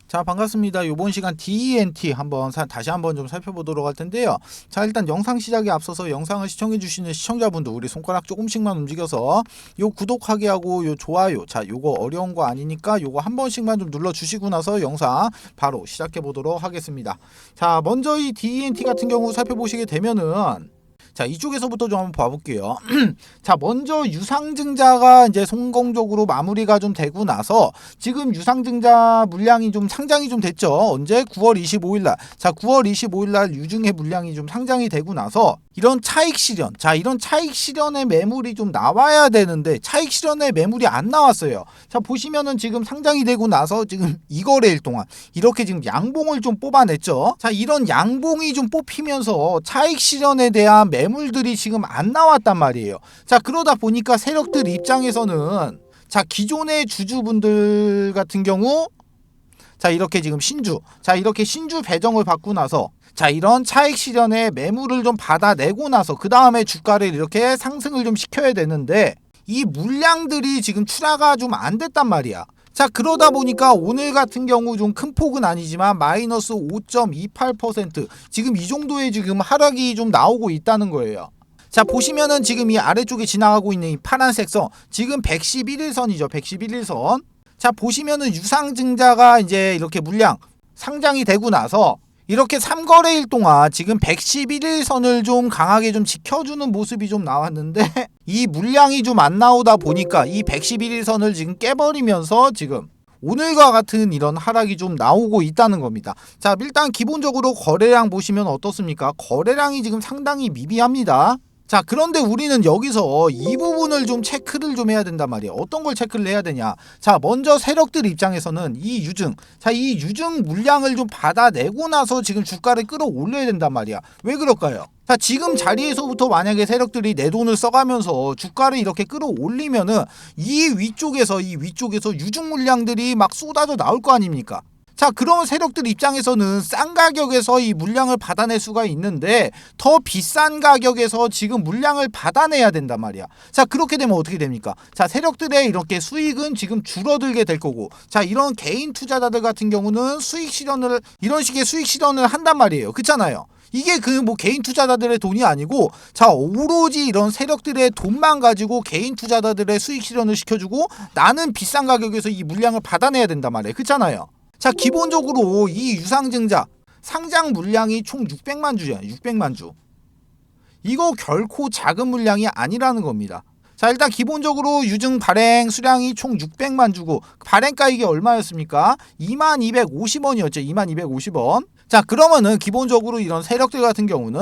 자, 반갑습니다. 이번 시간 DENT 다시 한번 좀 살펴보도록 할 텐데요. 자, 일단 영상 시작에 앞서서 영상을 시청해 주시는 시청자분들 우리 손가락 조금씩만 움직여서 요 구독하기 하고 요 좋아요, 자, 요거 어려운 거 아니니까 요거 한 번씩만 좀 눌러 주시고 나서 영상 바로 시작해 보도록 하겠습니다. 자, 먼저 이 DENT 같은 경우 살펴보시게 되면은, 자, 이쪽에서부터 좀 한번 봐볼게요. 자, 먼저 유상증자가 이제 성공적으로 마무리가 좀 되고 나서 지금 유상증자 물량이 좀 상장이 좀 됐죠. 언제? 9월 25일날. 자, 9월 25일날 유증의 물량이 좀 상장이 되고 나서 이런 차익 실현, 자, 이런 차익 실현의 매물이 좀 나와야 되는데 차익 실현의 매물이 안 나왔어요. 자, 보시면은 지금 상장이 되고 나서 지금 2거래일 동안 이렇게 지금 양봉을 좀 뽑아냈죠. 자, 이런 양봉이 좀 뽑히면서 차익 실현에 대한 매물들이 지금 안 나왔단 말이에요. 자, 그러다 보니까 세력들 입장에서는, 자, 기존의 주주분들 같은 경우, 자, 이렇게 지금 이렇게 신주 배정을 받고 나서, 자, 이런 차익 실현의 매물을 좀 받아내고 나서 그 다음에 주가를 이렇게 상승을 좀 시켜야 되는데 이 물량들이 지금 출하가 좀 안 됐단 말이야. 자, 그러다 보니까 오늘 같은 경우 좀 큰 폭은 아니지만 마이너스 5.28% 지금 이 정도의 지금 하락이 좀 나오고 있다는 거예요. 자, 보시면은 지금 이 아래쪽에 지나가고 있는 이 파란색 선, 지금 111일선이죠. 111일선. 자, 보시면은 유상증자가 이제 이렇게 물량 상장이 되고 나서 이렇게 3거래일 동안 지금 111일선을 좀 강하게 좀 지켜주는 모습이 좀 나왔는데 이 물량이 좀 안 나오다 보니까 이 111일선을 지금 깨버리면서 지금 오늘과 같은 이런 하락이 좀 나오고 있다는 겁니다. 자, 일단 기본적으로 거래량 보시면 어떻습니까? 거래량이 지금 상당히 미비합니다. 자, 그런데 우리는 여기서 이 부분을 좀 체크를 좀 해야 된단 말이에요. 어떤 걸 체크를 해야 되냐? 자, 먼저 세력들 입장에서는 이 유증 물량을 좀 받아내고 나서 지금 주가를 끌어올려야 된단 말이야. 왜 그럴까요? 자, 지금 자리에서부터 만약에 세력들이 내 돈을 써가면서 주가를 이렇게 끌어올리면은 이 위쪽에서 유증 물량들이 막 쏟아져 나올 거 아닙니까? 자, 그런 세력들 입장에서는 싼 가격에서 이 물량을 받아낼 수가 있는데 더 비싼 가격에서 지금 물량을 받아내야 된단 말이야. 자, 그렇게 되면 어떻게 됩니까? 자, 세력들의 이렇게 수익은 지금 줄어들게 될 거고, 자, 이런 개인 투자자들 같은 경우는 이런 식의 수익 실현을 한단 말이에요. 그렇잖아요. 이게 그 뭐 개인 투자자들의 돈이 아니고, 자, 오로지 이런 세력들의 돈만 가지고 개인 투자자들의 수익 실현을 시켜주고 나는 비싼 가격에서 이 물량을 받아내야 된단 말이에요. 그렇잖아요. 자, 기본적으로 이 유상증자 상장 물량이 총 600만 주야. 600만 주. 이거 결코 작은 물량이 아니라는 겁니다. 자, 일단 기본적으로 유증 발행 수량이 총 600만 주고 발행가 이게 얼마였습니까? 2250원이었죠. 2250원. 자, 그러면은 기본적으로 이런 세력들 같은 경우는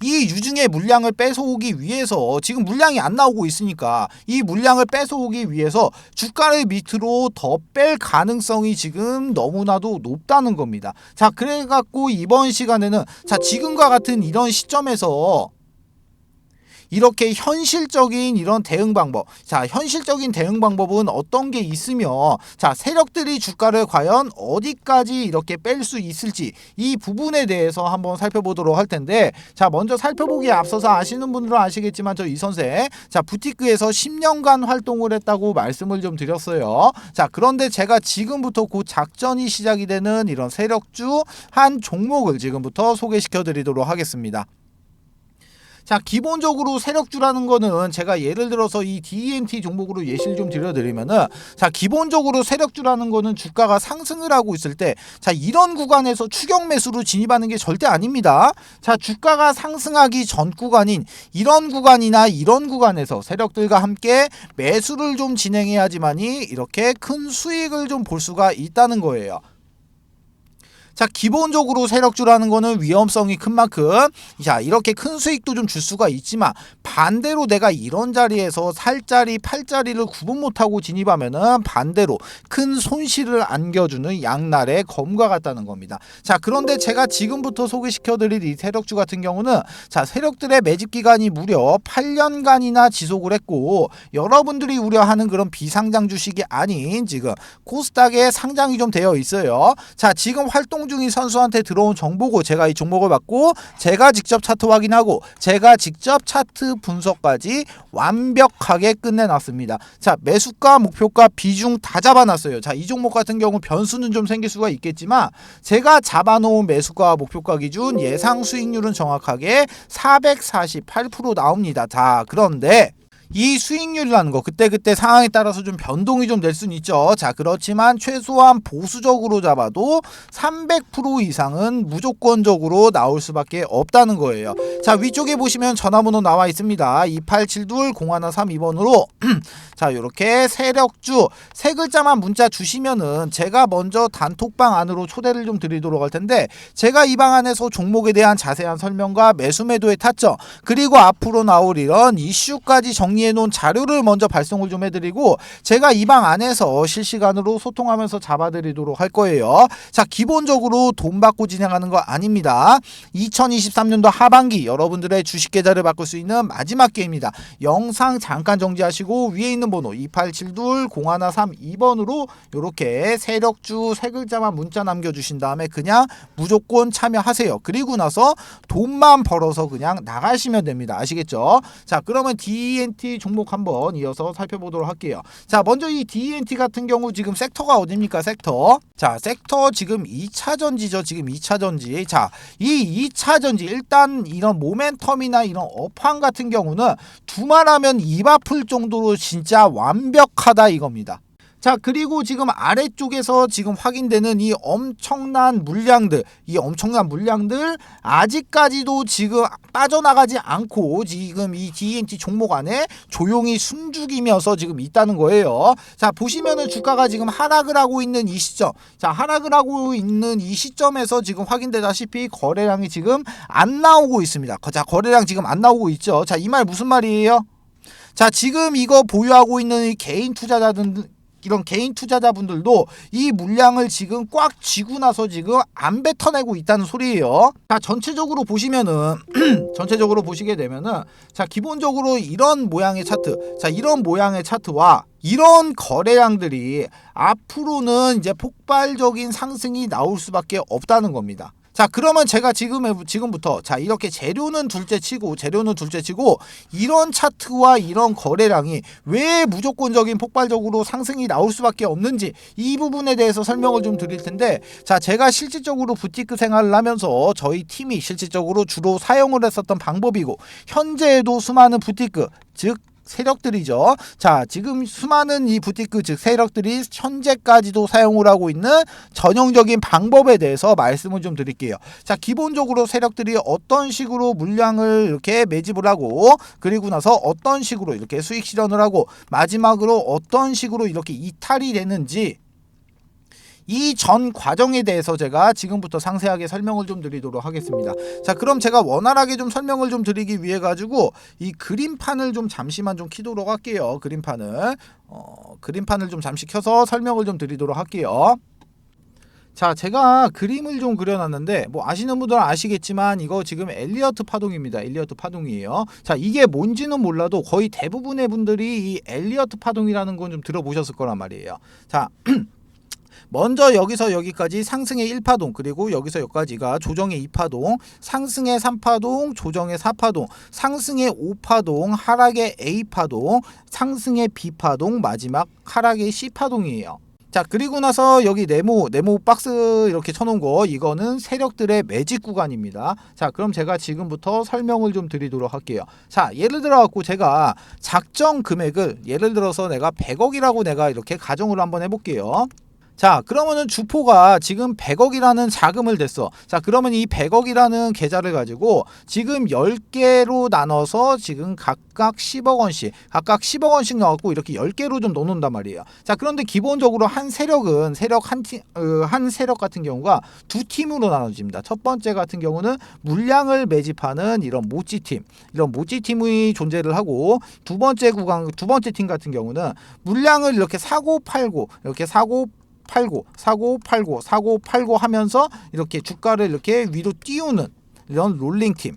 이 유증의 물량을 뺏어오기 위해서 지금 물량이 안 나오고 있으니까 이 물량을 뺏어오기 위해서 주가를 밑으로 더 뺄 가능성이 지금 너무나도 높다는 겁니다. 자, 그래갖고 이번 시간에는, 자, 지금과 같은 이런 시점에서 이렇게 현실적인 이런 대응 방법, 자, 현실적인 대응 방법은 어떤 게 있으며, 자, 세력들이 주가를 과연 어디까지 이렇게 뺄 수 있을지 이 부분에 대해서 한번 살펴보도록 할 텐데, 자, 먼저 살펴보기에 앞서서 아시는 분들은 아시겠지만 저 이 선생, 자, 부티크에서 10년간 활동을 했다고 말씀을 좀 드렸어요. 자, 그런데 제가 지금부터 곧 작전이 시작이 되는 이런 세력주 한 종목을 지금부터 소개시켜 드리도록 하겠습니다. 자, 기본적으로 세력주라는 거는 제가 예를 들어서 이 DENT 종목으로 예시를 좀 드려드리면은, 자, 기본적으로 세력주라는 거는 주가가 상승을 하고 있을 때, 자, 이런 구간에서 추격 매수로 진입하는 게 절대 아닙니다. 자, 주가가 상승하기 전 구간인 이런 구간이나 이런 구간에서 세력들과 함께 매수를 좀 진행해야지만이 이렇게 큰 수익을 좀 볼 수가 있다는 거예요. 자, 기본적으로 세력주라는 거는 위험성이 큰 만큼, 자, 이렇게 큰 수익도 좀 줄 수가 있지만 반대로 내가 이런 자리에서 살자리 팔자리를 구분 못하고 진입하면은 반대로 큰 손실을 안겨주는 양날의 검과 같다는 겁니다. 자, 그런데 제가 지금부터 소개시켜드릴 이 세력주 같은 경우는, 자, 세력들의 매집 기간이 무려 8년간이나 지속을 했고 여러분들이 우려하는 그런 비상장 주식이 아닌 지금 코스닥에 상장이 좀 되어 있어요. 자, 지금 활동 최영중이 선수한테 들어온 정보고 제가 이 종목을 받고 제가 직접 차트 확인하고 제가 직접 차트 분석까지 완벽하게 끝내놨습니다. 자, 매수가 목표가 비중 다 잡아놨어요. 자, 이 종목 같은 경우 변수는 좀 생길 수가 있겠지만 제가 잡아놓은 매수가 목표가 기준 예상 수익률은 정확하게 448% 나옵니다. 자, 그런데 이 수익률이라는 거 그때 상황에 따라서 좀 변동이 좀 될 수는 있죠. 자, 그렇지만 최소한 보수적으로 잡아도 300% 이상은 무조건적으로 나올 수밖에 없다는 거예요. 자, 위쪽에 보시면 전화번호 나와 있습니다. 2872-0132번으로 자, 이렇게 세력주 세 글자만 문자 주시면은 제가 먼저 단톡방 안으로 초대를 좀 드리도록 할 텐데 제가 이 방 안에서 종목에 대한 자세한 설명과 매수 매도의 타점 그리고 앞으로 나올 이런 이슈까지 정리해놓은 자료를 먼저 발송을 좀 해드리고 제가 이 방 안에서 실시간으로 소통하면서 잡아드리도록 할 거예요. 자, 기본적으로 돈 받고 진행하는 거 아닙니다. 2023년도 하반기 여러분들의 주식 계좌를 바꿀 수 있는 마지막 기회입니다. 영상 잠깐 정지하시고 위에 있는 번호 2872-0132번으로 이렇게 세력주 세 글자만 문자 남겨주신 다음에 그냥 무조건 참여하세요. 그리고 나서 돈만 벌어서 그냥 나가시면 됩니다. 아시겠죠? 자, 그러면 DENT 종목 한번 이어서 살펴보도록 할게요. 자, 먼저 이 DENT 같은 경우 지금 섹터가 어딥니까? 섹터. 자, 섹터 지금 2차전지죠. 지금 2차전지. 자, 이 2차전지 일단 이런 모멘텀이나 이런 업황 같은 경우는 두말하면 입 아플 정도로 진짜 완벽하다 이겁니다. 자, 그리고 지금 아래쪽에서 지금 확인되는 이 엄청난 물량들 아직까지도 지금 빠져나가지 않고 지금 이 DENT 종목 안에 조용히 숨죽이면서 지금 있다는 거예요. 자, 보시면은 주가가 지금 하락을 하고 있는 이 시점, 자, 하락을 하고 있는 이 시점에서 지금 확인되다시피 거래량이 지금 안 나오고 있습니다. 자, 거래량 지금 안 나오고 있죠. 자, 이 말 무슨 말이에요? 자, 지금 이거 보유하고 있는 이 개인 투자자들 이런 개인 투자자분들도 이 물량을 지금 꽉 쥐고 나서 지금 안 뱉어내고 있다는 소리예요. 자, 전체적으로 보시면은 전체적으로 보시게 되면은 자, 기본적으로 이런 모양의 차트, 자, 이런 모양의 차트와 이런 거래량들이 앞으로는 이제 폭발적인 상승이 나올 수밖에 없다는 겁니다. 자, 그러면 제가 지금부터 자, 이렇게 재료는 둘째치고 이런 차트와 이런 거래량이 왜 무조건적인 폭발적으로 상승이 나올 수밖에 없는지 이 부분에 대해서 설명을 좀 드릴 텐데, 자, 제가 실질적으로 부티크 생활을 하면서 저희 팀이 실질적으로 주로 사용을 했었던 방법이고 현재에도 수많은 부티크 즉 세력들이죠. 자, 지금 수많은 이 부티크 즉 세력들이 현재까지도 사용을 하고 있는 전형적인 방법에 대해서 말씀을 좀 드릴게요. 자, 기본적으로 세력들이 어떤 식으로 물량을 이렇게 매집을 하고 그리고 나서 어떤 식으로 이렇게 수익 실현을 하고 마지막으로 어떤 식으로 이렇게 이탈이 되는지 이 전 과정에 대해서 제가 지금부터 상세하게 설명을 좀 드리도록 하겠습니다. 자, 그럼 제가 원활하게 좀 설명을 좀 드리기 위해 가지고 이 그림판을 좀 잠시만 좀 켜도록 할게요. 그림판을 좀 잠시 켜서 설명을 좀 드리도록 할게요. 자, 제가 그림을 좀 그려놨는데 뭐 아시는 분들은 아시겠지만 이거 지금 엘리어트 파동입니다. 엘리어트 파동이에요. 자, 이게 뭔지는 몰라도 거의 대부분의 분들이 이 엘리어트 파동이라는 건 좀 들어보셨을 거란 말이에요. 자, 먼저 여기서 여기까지 상승의 1파동, 그리고 여기서 여기까지가 조정의 2파동, 상승의 3파동, 조정의 4파동, 상승의 5파동, 하락의 A파동, 상승의 B파동, 마지막 하락의 C파동이에요. 자, 그리고 나서 여기 네모 박스 이렇게 쳐놓은 거 이거는 세력들의 매집 구간입니다. 자, 그럼 제가 지금부터 설명을 좀 드리도록 할게요. 자, 예를 들어 갖고 제가 작정 금액을 예를 들어서 내가 100억이라고 내가 이렇게 가정을 한번 해볼게요. 자, 그러면은 주포가 지금 100억이라는 자금을 댔어. 자, 그러면 이 100억이라는 계좌를 가지고 지금 10개로 나눠서 지금 각각 10억 원씩 넣었고 이렇게 10개로 좀 넣어놓는단 말이에요. 자, 그런데 기본적으로 한 세력 같은 경우가 두 팀으로 나눠집니다. 첫 번째 같은 경우는 물량을 매집하는 이런 모찌팀이 존재를 하고 두 번째 팀 같은 경우는 물량을 이렇게 사고 팔고 하면서 이렇게 주가를 이렇게 위로 띄우는 이런 롤링팀.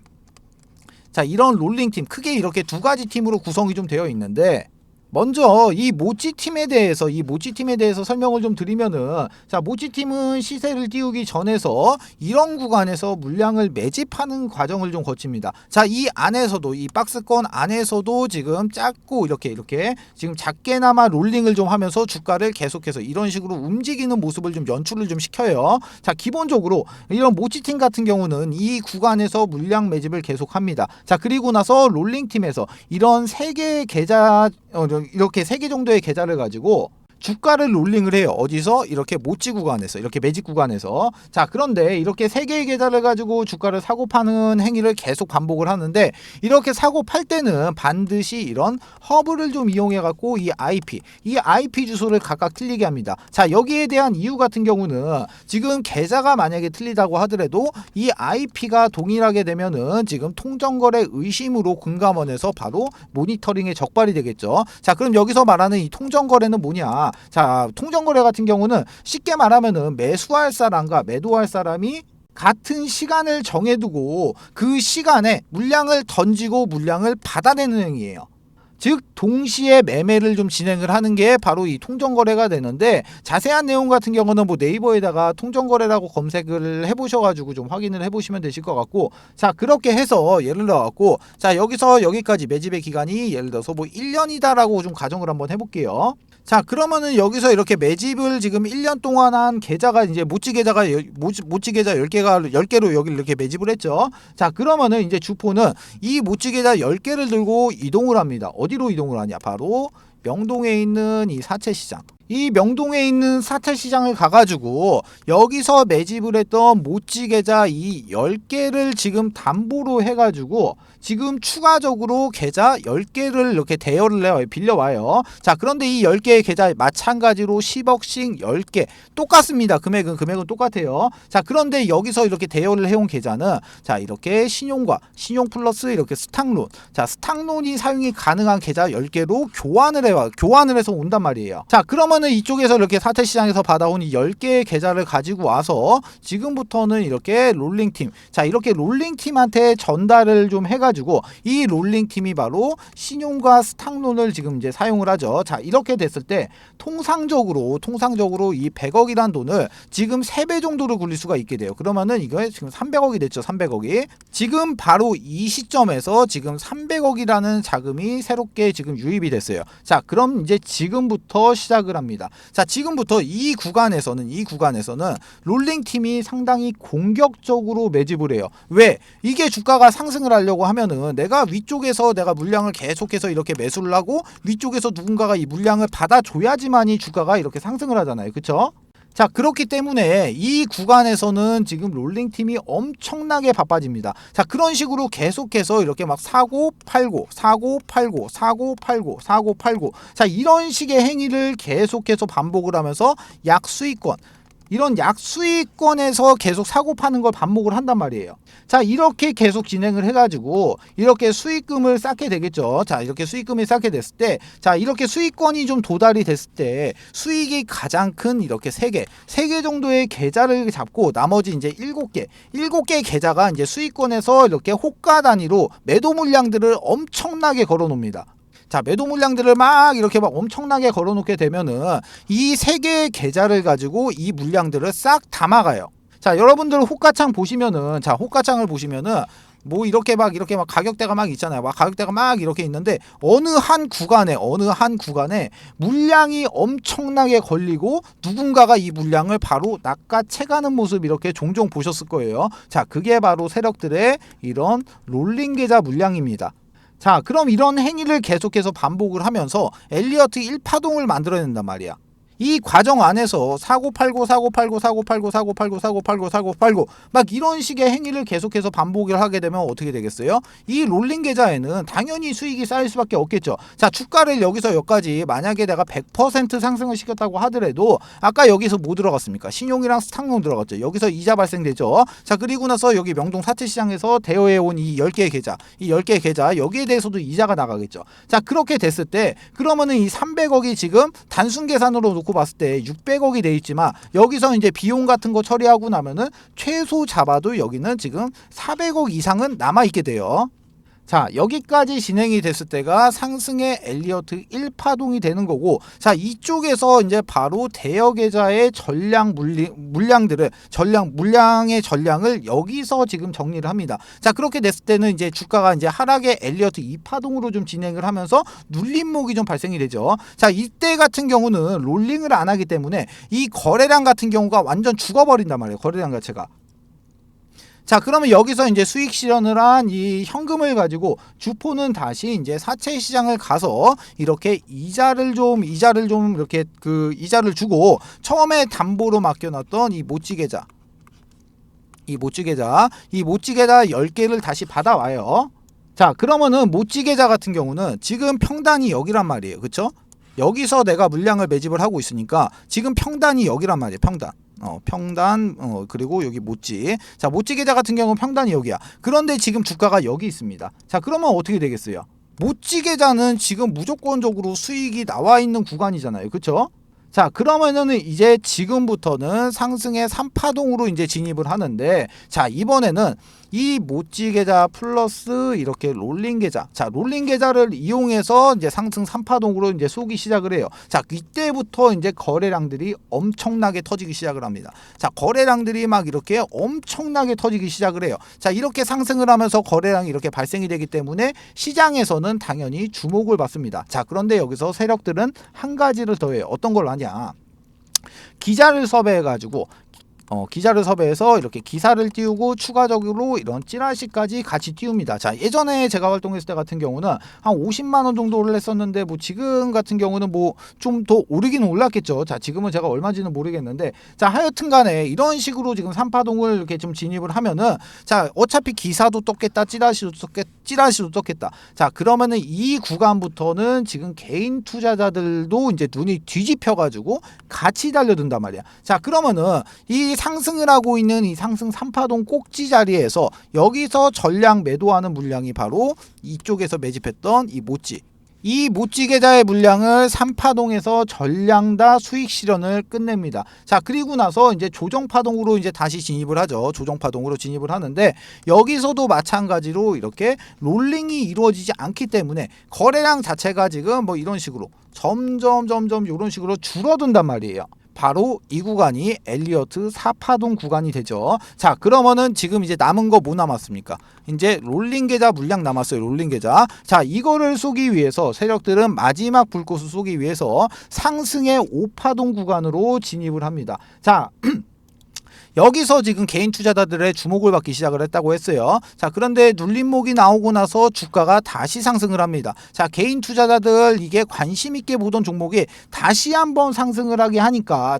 자, 이런 롤링팀 크게 이렇게 두 가지 팀으로 구성이 좀 되어 있는데, 먼저 이 모찌팀에 대해서 설명을 좀 드리면은, 자, 모찌팀은 시세를 띄우기 전에서 이런 구간에서 물량을 매집하는 과정을 좀 거칩니다. 자, 이 안에서도, 이 박스권 안에서도 지금 작고 이렇게 지금 작게나마 롤링을 좀 하면서 주가를 계속해서 이런 식으로 움직이는 모습을 좀 연출을 좀 시켜요. 자, 기본적으로 이런 모찌팀 같은 경우는 이 구간에서 물량 매집을 계속합니다. 자, 그리고 나서 롤링팀에서 이런 3개의 계좌, 이렇게 3개 정도의 계좌를 가지고 주가를 롤링을 해요. 어디서? 이렇게 모찌 구간에서, 이렇게 매집 구간에서. 자, 그런데 이렇게 3개의 계좌를 가지고 주가를 사고 파는 행위를 계속 반복을 하는데, 이렇게 사고 팔 때는 반드시 이런 허브를 좀 이용해 갖고 이 IP 주소를 각각 틀리게 합니다. 자, 여기에 대한 이유 같은 경우는 지금 계좌가 만약에 틀리다고 하더라도 이 IP가 동일하게 되면은 지금 통정거래 의심으로 금감원에서 바로 모니터링에 적발이 되겠죠. 자, 그럼 여기서 말하는 이 통정거래는 뭐냐? 자, 통정거래 같은 경우는 쉽게 말하면은 매수할 사람과 매도할 사람이 같은 시간을 정해두고 그 시간에 물량을 던지고 물량을 받아내는 행위예요. 즉 동시에 매매를 좀 진행을 하는 게 바로 이 통정거래가 되는데, 자세한 내용 같은 경우는 뭐 네이버에다가 통정거래라고 검색을 해보셔가지고 좀 확인을 해보시면 되실 것 같고, 자, 그렇게 해서 예를 들어갖고, 자, 여기서 여기까지 매집의 기간이 예를 들어서 뭐 1년이다라고 좀 가정을 한번 해볼게요. 자, 그러면은 여기서 이렇게 매집을 지금 1년 동안 한 계좌가 이제 모찌 계좌 10개로 여기를 이렇게 매집을 했죠. 자, 그러면은 이제 주포는 이 모찌 계좌 10개를 들고 이동을 합니다. 어디로 이동을 하냐? 바로 명동에 있는 이 사채시장. 이 명동에 있는 사채시장을 가가지고 여기서 매집을 했던 모찌 계좌 이 10개를 지금 담보로 해가지고 지금 추가적으로 계좌 10개를 이렇게 대여를 해요. 빌려와요. 자, 그런데 이 10개의 계좌 마찬가지로 10억씩 10개 똑같습니다. 금액은 똑같아요. 자, 그런데 여기서 이렇게 대여를 해온 계좌는, 자, 이렇게 신용과 신용 플러스 이렇게 스탁론, 자, 스탁론이 사용이 가능한 계좌 10개로 교환을 해서 온단 말이에요. 자, 그러면은 이쪽에서 이렇게 사채시장에서 받아온 이 10개의 계좌를 가지고 와서 지금부터는 이렇게 롤링팀, 자, 이렇게 롤링팀한테 전달을 좀 해가지고 이 롤링팀이 바로 신용과 스탁론을 지금 이제 사용을 하죠. 자, 이렇게 됐을 때 통상적으로 이 100억이란 돈을 지금 3배 정도로 굴릴 수가 있게 돼요. 그러면은 이거 지금 300억이 됐죠. 300억이. 지금 바로 이 시점에서 지금 300억이라는 자금이 새롭게 지금 유입이 됐어요. 자, 그럼 이제 지금부터 시작을 합니다. 자, 지금부터 이 구간에서는 롤링팀이 상당히 공격적으로 매집을 해요. 왜? 이게 주가가 상승을 하려고 하면은 내가 위쪽에서 내가 물량을 계속해서 이렇게 매수를 하고 위쪽에서 누군가가 이 물량을 받아줘야지만이 주가가 이렇게 상승을 하잖아요. 그쵸? 자, 그렇기 때문에 이 구간에서는 지금 롤링팀이 엄청나게 바빠집니다. 자, 그런 식으로 계속해서 이렇게 막 사고 팔고 자, 이런 식의 행위를 계속해서 반복을 하면서 이런 약수익권에서 계속 사고 파는 걸 반복을 한단 말이에요. 자, 이렇게 계속 진행을 해가지고 이렇게 수익금을 쌓게 되겠죠. 자, 이렇게 수익금이 쌓게 됐을 때, 자, 이렇게 수익권이 좀 도달이 됐을 때 수익이 가장 큰 이렇게 3개 정도의 계좌를 잡고 나머지 이제 7개 계좌가 이제 수익권에서 이렇게 호가 단위로 매도 물량들을 엄청나게 걸어 놓습니다. 자, 매도 물량들을 막 이렇게 막 엄청나게 걸어 놓게 되면은 이 3개의 계좌를 가지고 이 물량들을 싹 담아가요. 자, 여러분들 호가창을 보시면은 뭐 이렇게 막 가격대가 막 있잖아요. 가격대가 막 이렇게 있는데 어느 한 구간에 물량이 엄청나게 걸리고 누군가가 이 물량을 바로 낚아채가는 모습 이렇게 종종 보셨을 거예요. 자, 그게 바로 세력들의 이런 롤링 계좌 물량입니다. 자, 그럼 이런 행위를 계속해서 반복을 하면서 엘리어트 1파동을 만들어낸단 말이야. 이 과정 안에서 사고 팔고 막 이런 식의 행위를 계속해서 반복을 하게 되면 어떻게 되겠어요? 이 롤링 계좌에는 당연히 수익이 쌓일 수밖에 없겠죠. 자, 주가를 여기서 여기까지 만약에 내가 100% 상승을 시켰다고 하더라도 아까 여기서 뭐 들어갔습니까? 신용이랑 스탁론 들어갔죠. 여기서 이자 발생되죠. 자, 그리고 나서 여기 명동 사채시장에서 대여해온 이 10개의 계좌 여기에 대해서도 이자가 나가겠죠. 자, 그렇게 됐을 때 그러면은 이 300억이 지금 단순 계산으로 놓고 봤을 때 600억이 돼 있지만 여기서 이제 비용 같은 거 처리하고 나면은 최소 잡아도 여기는 지금 400억 이상은 남아 있게 돼요. 자, 여기까지 진행이 됐을 때가 상승의 엘리어트 1파동이 되는 거고, 자, 이쪽에서 이제 바로 대여 계좌의 물량들을 물량의 전량을 여기서 지금 정리를 합니다. 자, 그렇게 됐을 때는 이제 주가가 이제 하락의 엘리어트 2파동으로 좀 진행을 하면서 눌림목이 좀 발생이 되죠. 자, 이때 같은 경우는 롤링을 안 하기 때문에 이 거래량 같은 경우가 완전 죽어버린단 말이에요. 거래량 자체가. 자, 그러면 여기서 이제 수익 실현을 한 이 현금을 가지고 주포는 다시 이제 사채 시장을 가서 이렇게 이자를 좀 이렇게 그 이자를 주고, 처음에 담보로 맡겨놨던 이 모찌 계좌 10개를 다시 받아와요. 자, 그러면은 모찌 계좌 같은 경우는 지금 평단이 여기란 말이에요. 그쵸? 여기서 내가 물량을 매집을 하고 있으니까 지금 평단이 여기란 말이에요. 평단. 그리고 여기 모찌. 자, 모찌 계좌 같은 경우는 평단이 여기야. 그런데 지금 주가가 여기 있습니다. 자, 그러면 어떻게 되겠어요? 모찌 계좌는 지금 무조건적으로 수익이 나와 있는 구간이잖아요. 그쵸? 자, 그러면은 이제 지금부터는 상승의 3파동으로 이제 진입을 하는데, 자, 이번에는 이 모찌 계좌 플러스 이렇게 롤링 계좌, 자, 롤링 계좌를 이용해서 이제 상승 3파동으로 이제 쏘기 시작을 해요. 자, 이때부터 이제 거래량들이 엄청나게 터지기 시작을 합니다. 자, 거래량들이 막 이렇게 엄청나게 터지기 시작을 해요. 자, 이렇게 상승을 하면서 거래량이 이렇게 발생이 되기 때문에 시장에서는 당연히 주목을 받습니다. 자, 그런데 여기서 세력들은 한 가지를 더해요. 어떤 걸 하냐? 기자를 섭외해가지고 기자를 섭외해서 이렇게 기사를 띄우고 추가적으로 이런 찌라시까지 같이 띄웁니다. 자, 예전에 제가 활동했을 때 같은 경우는 한 50만 원 정도를 했었는데, 뭐 지금 같은 경우는 뭐 좀 더 오르기는 올랐겠죠. 자, 지금은 제가 얼마인지는 모르겠는데, 자, 하여튼 간에 이런 식으로 지금 3파동을 이렇게 좀 진입을 하면은, 자, 어차피 기사도 떴겠다, 찌라시도 떴겠다. 자, 그러면은 이 구간부터는 지금 개인 투자자들도 이제 눈이 뒤집혀 가지고 같이 달려든단 말이야. 자, 그러면은 이 상승을 하고 있는 이 상승 3파동 꼭지 자리에서 여기서 전량 매도하는 물량이 바로 이쪽에서 매집했던 이 모찌 계좌의 물량을 3파동에서 전량 다 수익 실현을 끝냅니다. 자, 그리고 나서 이제 조정파동으로 이제 다시 진입을 하죠. 조정파동으로 진입을 하는데, 여기서도 마찬가지로 이렇게 롤링이 이루어지지 않기 때문에 거래량 자체가 지금 뭐 이런 식으로 점점 이런 식으로 줄어든단 말이에요. 바로 이 구간이 엘리어트 4파동 구간이 되죠. 자, 그러면은 지금 이제 남은 거 뭐 남았습니까? 이제 롤링 계좌 물량 남았어요. 롤링 계좌. 자, 이거를 쏘기 위해서 세력들은 마지막 불꽃을 쏘기 위해서 상승의 5파동 구간으로 진입을 합니다. 자, 여기서 지금 개인 투자자들의 주목을 받기 시작을 했다고 했어요. 자, 그런데 눌림목이 나오고 나서 주가가 다시 상승을 합니다. 자, 개인 투자자들 이게 관심 있게 보던 종목이 다시 한번 상승을 하니까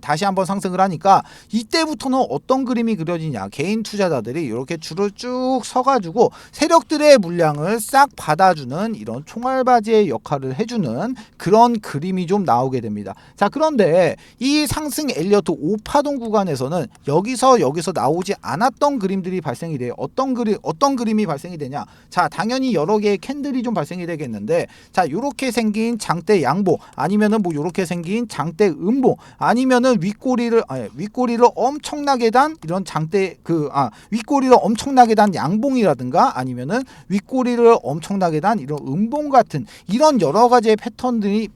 이때부터는 어떤 그림이 그려지냐? 개인 투자자들이 이렇게 줄을 쭉 서가지고 세력들의 물량을 싹 받아주는 이런 총알바지의 역할을 해주는 그런 그림이 좀 나오게 됩니다. 자, 그런데 이 상승 엘리어트 5파동 구간에서는 여기서 나오지 않았던 그림들이 발생이 돼요. 어떤 그림이 발생이 되냐? 자, 당연히 여러 개의 캔들이 좀 발생이 되겠는데, 자, 요렇게 생긴 장대 양보, 아니면은 뭐 요렇게 생긴 장대 음보, 아니면은 윗꼬리를 엄청나게 단 이런 윗꼬리를 엄청나게 단 양봉이라든가, 아니면은 윗꼬리를 엄청나게 단 이런 음봉 같은 이런 여러 가지의 패턴의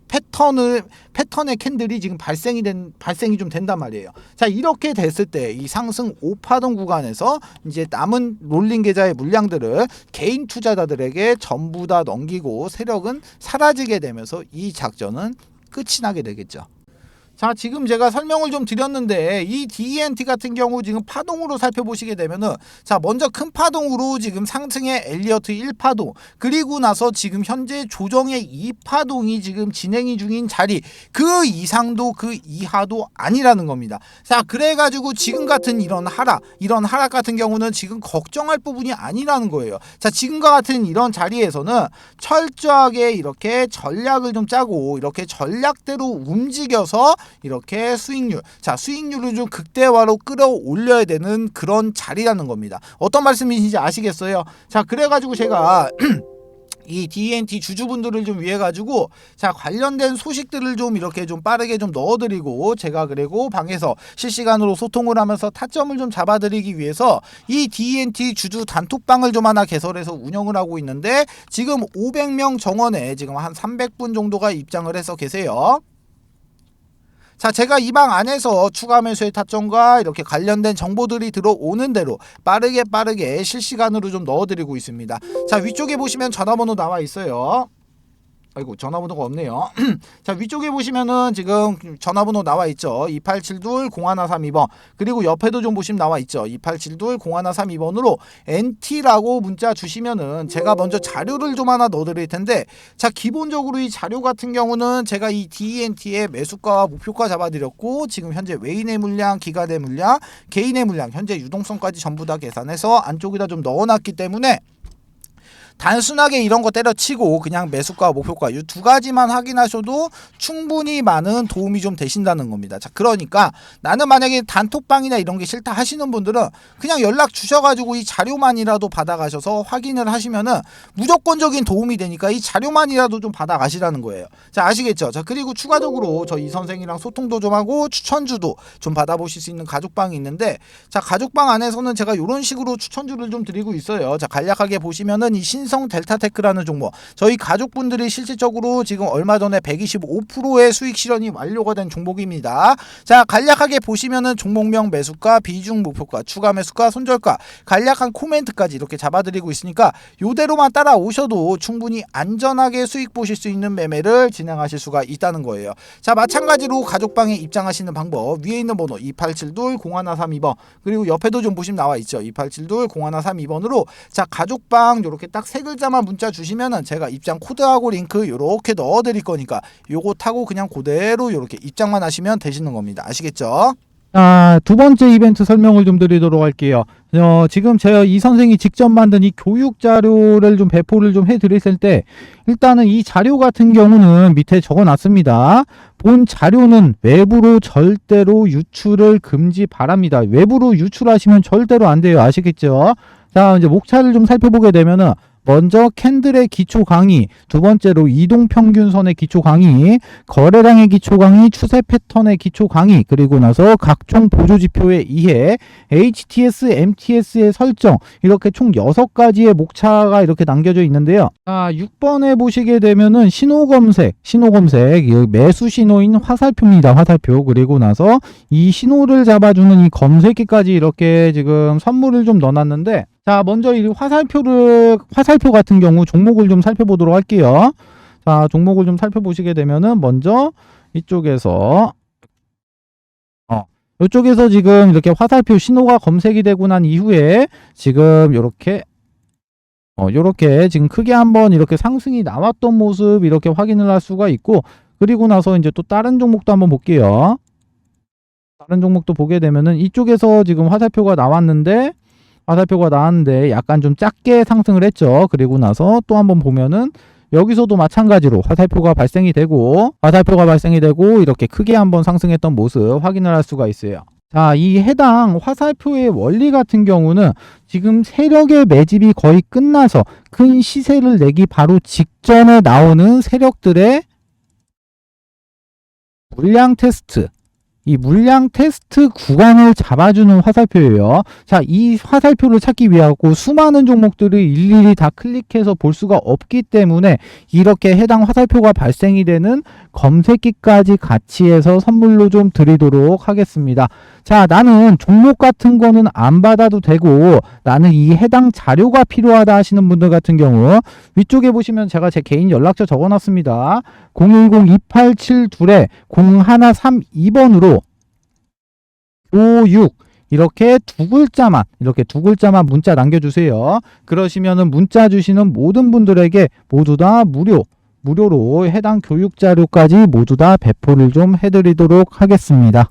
캔들이 지금 발생이 좀 된단 말이에요. 자, 이렇게 됐을 때 이 상승 5파동 구간에서 이제 남은 롤링 계좌의 물량들을 개인 투자자들에게 전부 다 넘기고 세력은 사라지게 되면서 이 작전은 끝이 나게 되겠죠. 자, 지금 제가 설명을 좀 드렸는데, 이 DENT 같은 경우 지금 파동으로 살펴보시게 되면은, 자, 먼저 큰 파동으로 지금 상승의 엘리어트 1파동, 그리고 나서 지금 현재 조정의 2파동이 지금 진행이 중인 자리, 그 이상도 그 이하도 아니라는 겁니다. 자, 그래가지고 지금 같은 이런 하락 같은 경우는 지금 걱정할 부분이 아니라는 거예요. 자, 지금과 같은 이런 자리에서는 철저하게 이렇게 전략을 좀 짜고 이렇게 전략대로 움직여서 이렇게 수익률을 좀 극대화로 끌어올려야 되는 그런 자리라는 겁니다. 어떤 말씀이신지 아시겠어요? 자, 그래가지고 제가 이 D&T 주주분들을 좀 위해 가지고 자 관련된 소식들을 좀 이렇게 좀 빠르게 좀 넣어드리고 제가 그리고 방에서 실시간으로 소통을 하면서 타점을 좀 잡아드리기 위해서 이 D&T 주주 단톡방을 좀 하나 개설해서 운영을 하고 있는데 지금 500명 정원에 지금 한 300분 정도가 입장을 해서 계세요. 자, 제가 이 방 안에서 추가 매수의 타점과 이렇게 관련된 정보들이 들어오는 대로 빠르게 실시간으로 좀 넣어드리고 있습니다. 자, 위쪽에 보시면 전화번호 나와 있어요. 아이고, 전화번호가 없네요. 자, 위쪽에 보시면은 지금 전화번호 나와 있죠. 2872-0132번. 그리고 옆에도 좀 보시면 나와 있죠. 2872-0132번으로 NT라고 문자 주시면은 제가 먼저 자료를 좀 하나 넣어드릴 텐데, 자, 기본적으로 이 자료 같은 경우는 제가 이 D&T의 매수가와 목표가 잡아드렸고, 지금 현재 외인의 물량, 기간의 물량, 개인의 물량, 현재 유동성까지 전부 다 계산해서 안쪽에다 좀 넣어놨기 때문에 단순하게 이런 거 때려치고 그냥 매수가 목표가 이 두 가지만 확인하셔도 충분히 많은 도움이 좀 되신다는 겁니다. 자, 그러니까 나는 만약에 단톡방이나 이런 게 싫다 하시는 분들은 그냥 연락 주셔가지고 이 자료만이라도 받아가셔서 확인을 하시면은 무조건적인 도움이 되니까 이 자료만이라도 좀 받아가시라는 거예요. 자, 아시겠죠? 자, 그리고 추가적으로 저 이 선생이랑 소통도 좀 하고 추천주도 좀 받아보실 수 있는 가족방이 있는데, 자, 가족방 안에서는 제가 이런 식으로 추천주를 좀 드리고 있어요. 자, 간략하게 보시면은 이 신성 델타테크라는 종목, 저희 가족분들이 실질적으로 지금 얼마 전에 125%의 수익 실현이 완료가 된 종목입니다. 자, 간략하게 보시면은 종목명, 매수가, 비중, 목표가, 추가 매수가, 손절가, 간략한 코멘트까지 이렇게 잡아드리고 있으니까 요대로만 따라오셔도 충분히 안전하게 수익 보실 수 있는 매매를 진행하실 수가 있다는 거예요. 자, 마찬가지로 가족방에 입장하시는 방법, 위에 있는 번호 2872-0132번, 그리고 옆에도 좀 보시면 나와 있죠. 2872-0132번으로 자, 가족방 요렇게 딱 세 글자만 문자 주시면은 제가 입장 코드하고 링크 요렇게 넣어 드릴 거니까 요거 타고 그냥 그대로 요렇게 입장만 하시면 되시는 겁니다. 아시겠죠? 자, 두 번째 이벤트 설명을 좀 드리도록 할게요. 지금 제가 이 선생이 직접 만든 이 교육 자료를 좀 배포를 좀 해드렸을 때, 일단은 이 자료 같은 경우는 밑에 적어 놨습니다. 본 자료는 외부로 절대로 유출을 금지 바랍니다. 외부로 유출하시면 절대로 안 돼요. 아시겠죠? 자, 이제 목차를 좀 살펴보게 되면은, 먼저 캔들의 기초 강의, 두 번째로 이동평균선의 기초 강의, 거래량의 기초 강의, 추세 패턴의 기초 강의, 그리고 나서 각종 보조지표의 이해, HTS, MTS의 설정, 이렇게 총 6가지의 목차가 이렇게 남겨져 있는데요. 자, 6번에 보시게 되면은 신호검색, 매수 신호인 화살표입니다. 화살표. 그리고 나서 이 신호를 잡아주는 이 검색기까지 이렇게 지금 선물을 좀 넣어놨는데, 자, 먼저 이 화살표 같은 경우 종목을 좀 살펴보도록 할게요. 자, 종목을 좀 살펴보시게 되면은 먼저 이쪽에서 이쪽에서 지금 이렇게 화살표 신호가 검색이 되고 난 이후에 지금 요렇게 지금 크게 한번 이렇게 상승이 나왔던 모습 이렇게 확인을 할 수가 있고, 그리고 나서 이제 또 다른 종목도 한번 볼게요. 다른 종목도 보게 되면은 이쪽에서 지금 화살표가 나왔는데 약간 좀 작게 상승을 했죠. 그리고 나서 또 한번 보면은 여기서도 마찬가지로 화살표가 발생이 되고 이렇게 크게 한번 상승했던 모습 확인을 할 수가 있어요. 자, 이 해당 화살표의 원리 같은 경우는 지금 세력의 매집이 거의 끝나서 큰 시세를 내기 바로 직전에 나오는 세력들의 물량 테스트, 이 물량 테스트 구간을 잡아주는 화살표예요. 자, 이 화살표를 찾기 위하고 수많은 종목들을 일일이 다 클릭해서 볼 수가 없기 때문에 이렇게 해당 화살표가 발생이 되는 검색기까지 같이 해서 선물로 좀 드리도록 하겠습니다. 자, 나는 종목 같은 거는 안 받아도 되고 나는 이 해당 자료가 필요하다 하시는 분들 같은 경우 위쪽에 보시면 제가 제 개인 연락처 적어놨습니다. 010-287-0132번으로 교육 이렇게 두 글자만 문자 남겨주세요. 그러시면은 문자 주시는 모든 분들에게 모두 다 무료로 해당 교육 자료까지 모두 다 배포를 좀 해드리도록 하겠습니다.